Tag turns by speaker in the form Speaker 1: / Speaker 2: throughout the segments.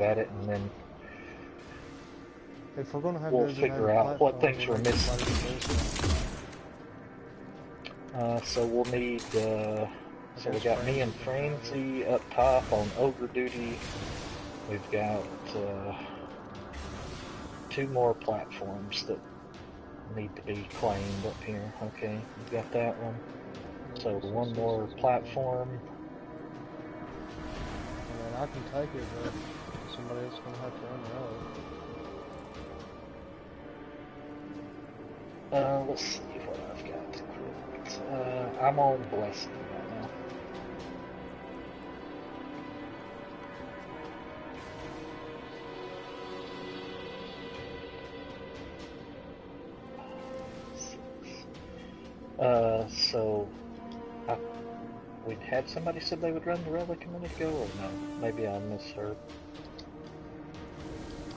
Speaker 1: at it, and then
Speaker 2: If we're going to have
Speaker 1: we'll
Speaker 2: designated
Speaker 1: figure out what
Speaker 2: platforms,
Speaker 1: things
Speaker 2: we'll
Speaker 1: we're
Speaker 2: need
Speaker 1: missing.
Speaker 2: somebody to do it.
Speaker 1: So we'll need, so we got me and Francie up top on Ogre duty. We've got 2 more platforms that need to be claimed up here. Okay, we've got that one. So 1 more platform.
Speaker 2: I mean, I can take it, but somebody else is going to have to run the other.
Speaker 1: Let's see what I've got. I'm on Blessing right now. So we'd had somebody said they would run the relic a minute ago, or no? Maybe I misheard.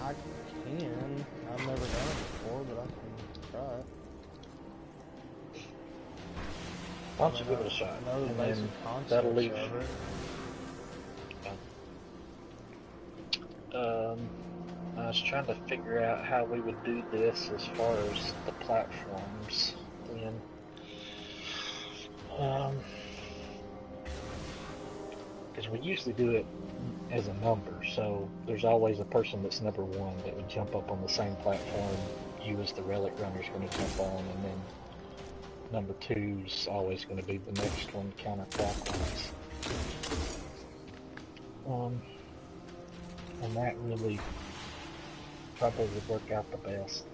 Speaker 2: I can. I've never done it before, but I can try it.
Speaker 1: Why don't you give it a shot?
Speaker 2: I know the basic concepts
Speaker 1: that'll leave.
Speaker 2: of it.
Speaker 1: I was trying to figure out how we would do this as far as the platforms. Then, because we usually do it as a number, so there's always a person that's number 1 that would jump up on the same platform. You as the relic runner is going to jump on, and then number 2's always going to be the next one counterclockwise. And that really probably would work out the best.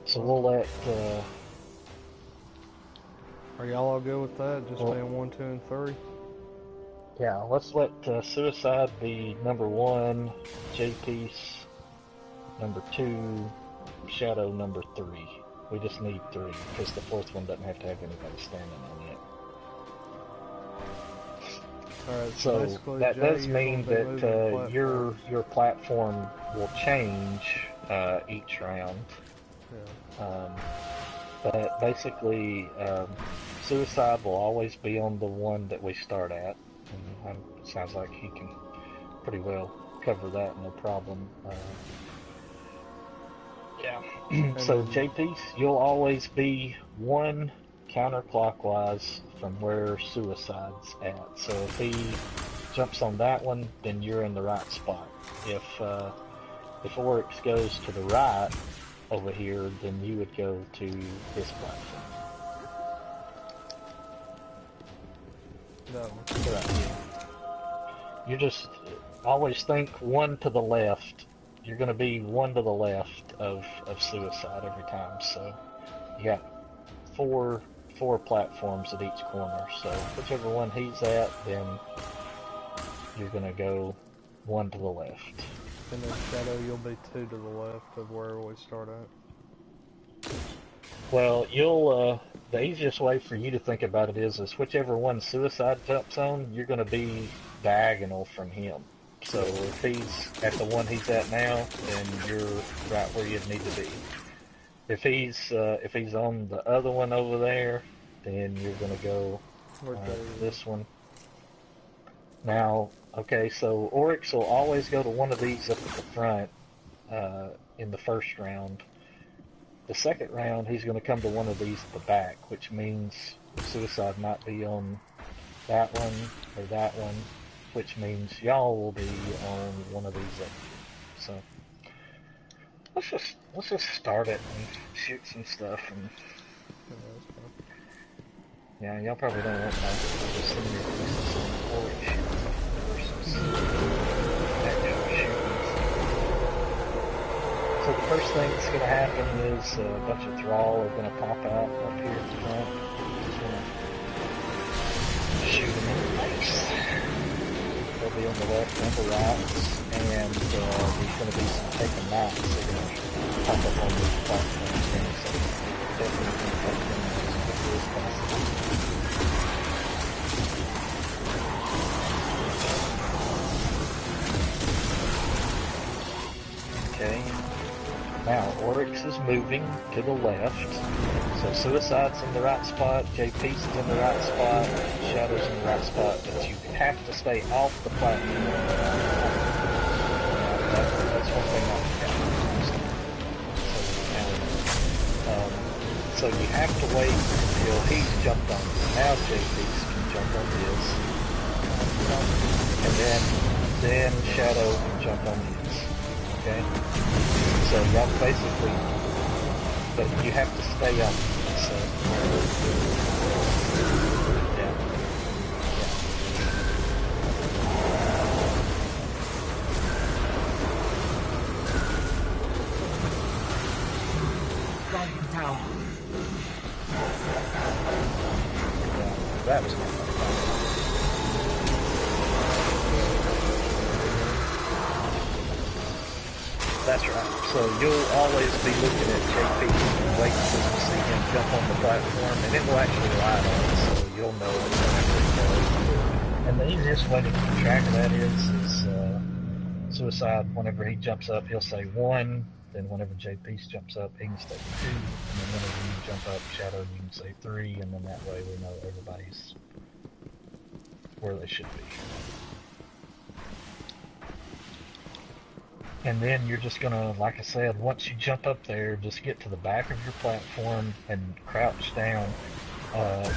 Speaker 1: So we'll let.
Speaker 2: Are y'all all good with that? Just being 1, 2, and 3?
Speaker 1: Yeah, let's let Suicide be number 1, J-Piece number 2, Shadow number 3. We just need 3 because the 4th one doesn't have to have anybody standing on it.
Speaker 2: Alright,
Speaker 1: so that does mean that your platform will change each round.
Speaker 2: Yeah.
Speaker 1: But basically, Suicide will always be on the one that we start at. And it sounds like he can pretty well cover that, no problem. Yeah. So J-Piece, you'll always be 1 counterclockwise from where Suicide's at. So if he jumps on that one, then you're in the right spot. If Oryx goes to the right over here, then you would go to this platform.
Speaker 2: No.
Speaker 1: Right. You just always think 1 to the left. You're going to be 1 to the left of Suicide every time. So you got four platforms at each corner. So whichever one he's at, then you're going to go 1 to the left.
Speaker 2: And then Shadow, you'll be 2 to the left of where we start at.
Speaker 1: Well, you'll, the easiest way for you to think about it is whichever one Suicide jumps on, you're going to be diagonal from him. So if he's at the one he's at now, then you're right where you'd need to be. If he's on the other one over there, then you're going to go this one. Now, okay, so Oryx will always go to one of these up at the front in the first round. The second round, he's going to come to one of these at the back, which means Suicide might be on that one or that one, which means y'all will be on one of these up here. So let's just start it and shoot some stuff. And yeah, y'all probably don't want my senior pieces on Oryx shooting versus that guy shooting. So the first thing that's going to happen is a bunch of thrall are going to pop out up here at the front. Just going to shoot them in the face. They'll be on the left and the right, and there's going to be some taken knives that are going to pop up on these platforms in a second. Definitely going to take them as quickly as possible. Okay. Now, Oryx Oryx is moving to the left. So Suicide's in the right spot, JP's is in the right spot, Shadow's in the right spot, but you have to stay off the platform. That's one thing I forgot. So you have to wait until he's jumped on you. Now JP's can jump on his. And then Shadow can jump on his. Okay? So y'all basically, but you have to stay up. So, yeah.
Speaker 3: Guardian Tower.
Speaker 1: Yeah, that was my fun. That's right. So you'll always be looking at JP and waiting to see him jump on the platform, and it will actually light on it, so you'll know whenever it goes. And the easiest way to keep track of that is Suicide, whenever he jumps up, he'll say 1, then whenever JP jumps up, he can say 2, and then whenever you jump up, Shadow, you can say 3, and then that way we know everybody's where they should be. And then you're just gonna, like I said, once you jump up there, just get to the back of your platform and crouch down. You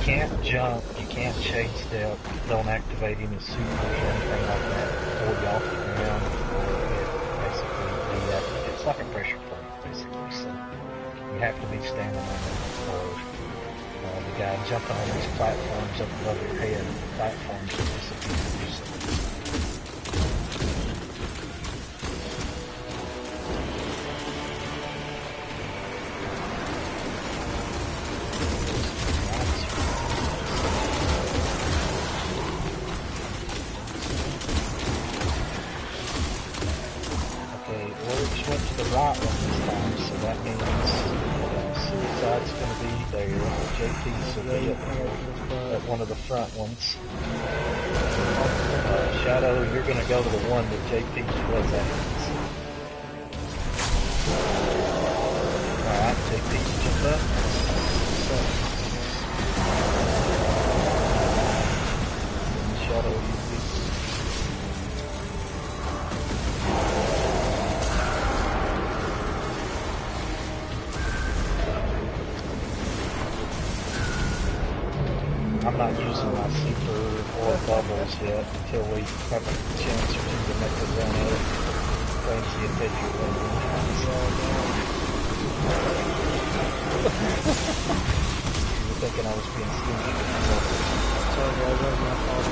Speaker 1: can't jump, you can't shade step, don't activate any supers or anything like that before you off the ground, or it basically deactivates. It's like a pressure plate, basically, so you have to be standing on it, or the guy jumping on these platforms up above your head, the platforms will disappear. So. Went to the right one this time, so that means Suicide's going to be there, JP's will be at one of the front ones. Shadow, you're going to go to the one that JP was at. Alright, JP jump up. Shadow, you I'm not using my super or bubbles yet until we have a chance or two to make the run of Clancy and take your win. You were thinking I was being sneaky.
Speaker 2: Sorry guys, that was my fault.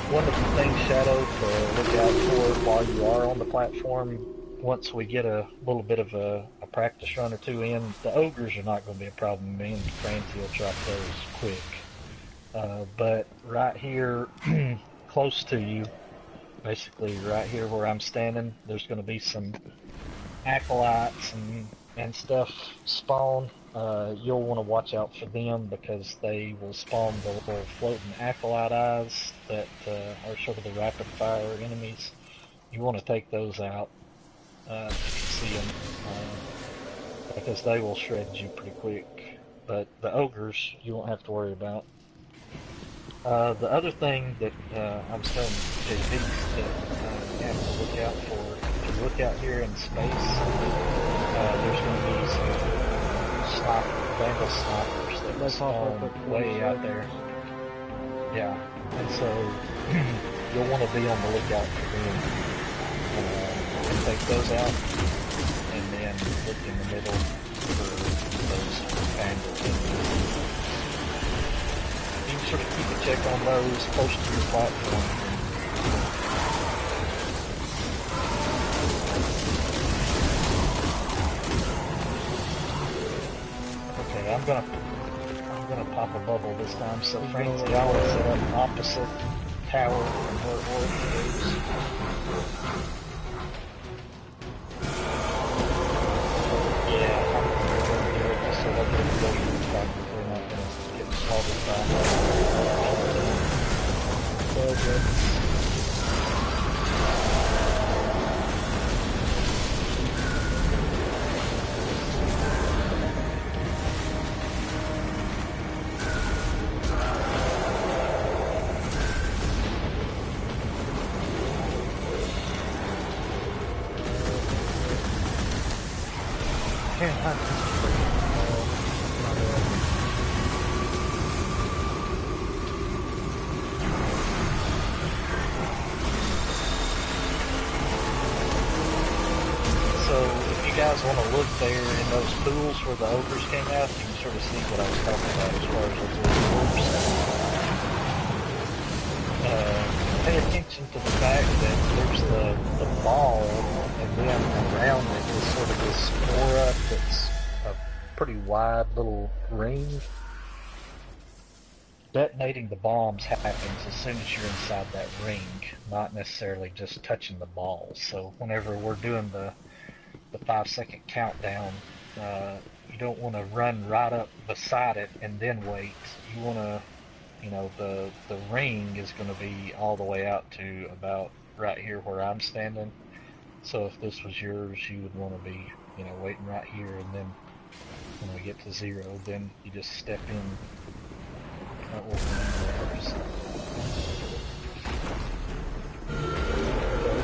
Speaker 1: One of the things, Shadow, to look out for while you are on the platform, once we get a little bit of a practice run or two in, the ogres are not going to be a problem. Me and Francie will drop those quick. But right here, close to you, basically right here where I'm standing, there's going to be some acolytes and stuff spawn. You'll want to watch out for them because they will spawn the little floating acolyte eyes that are sort of the rapid fire enemies. You want to take those out if you see them because they will shred you pretty quick. But the ogres you won't have to worry about. The other thing that I was telling JP that you have to look out for, if you look out here in space, there's going to be some vandal snipers that will spawn way out there. Yeah, and so you'll want to be on the lookout for them. And take those out, and then look in the middle for those vandal enemies. You can sort of keep a check on those close to your platform. Okay, I'm gonna pop a bubble this time. So Francie, I will set up opposite tower from where Oryx is. Yeah, I'm gonna do it just so civilians probably not going to get slaughtered by
Speaker 2: So good.
Speaker 1: Guys want to look there in those pools where the ogres came out, you can sort of see what I was talking about as far as those little orbs. Pay attention to the fact that there's the ball, and then around it is sort of this aura that's a pretty wide little ring. Detonating the bombs happens as soon as you're inside that ring, not necessarily just touching the balls. So whenever we're doing the 5-second countdown, you don't want to run right up beside it and then wait. You want to, the ring is going to be all the way out to about right here where I'm standing. So if this was yours, you would want to be, waiting right here, and then when we get to 0, then you just step in.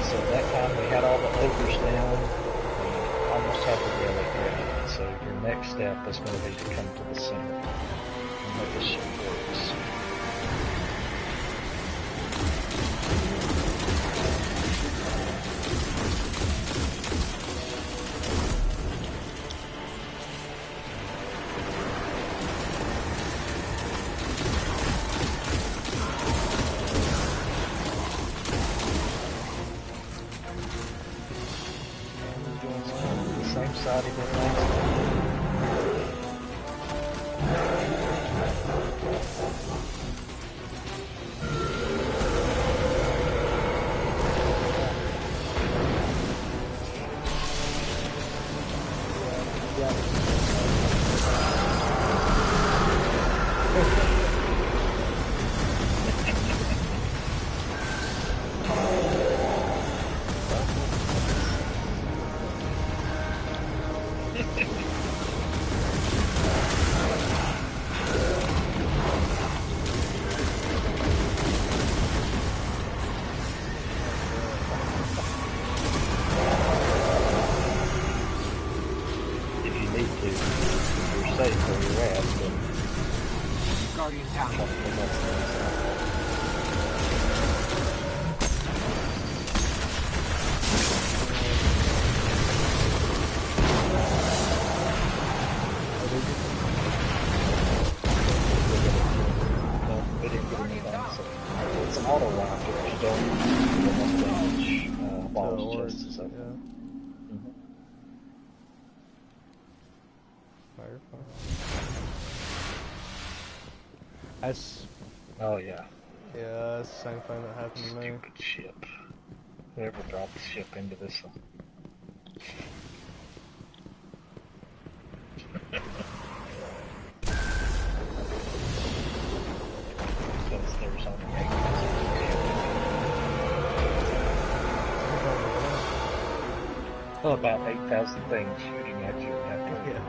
Speaker 1: So that time we had all the ogres down. Almost have the relic ready. So your next step is going to be to come to the center and make the ship works. Same side he did last Oh yeah.
Speaker 2: Yeah, that's the same thing that happened to me.
Speaker 1: Stupid ship. Whoever dropped the ship into this one. Because there's only 8,000. Well, about 8,000 things shooting at you after.
Speaker 2: Yeah.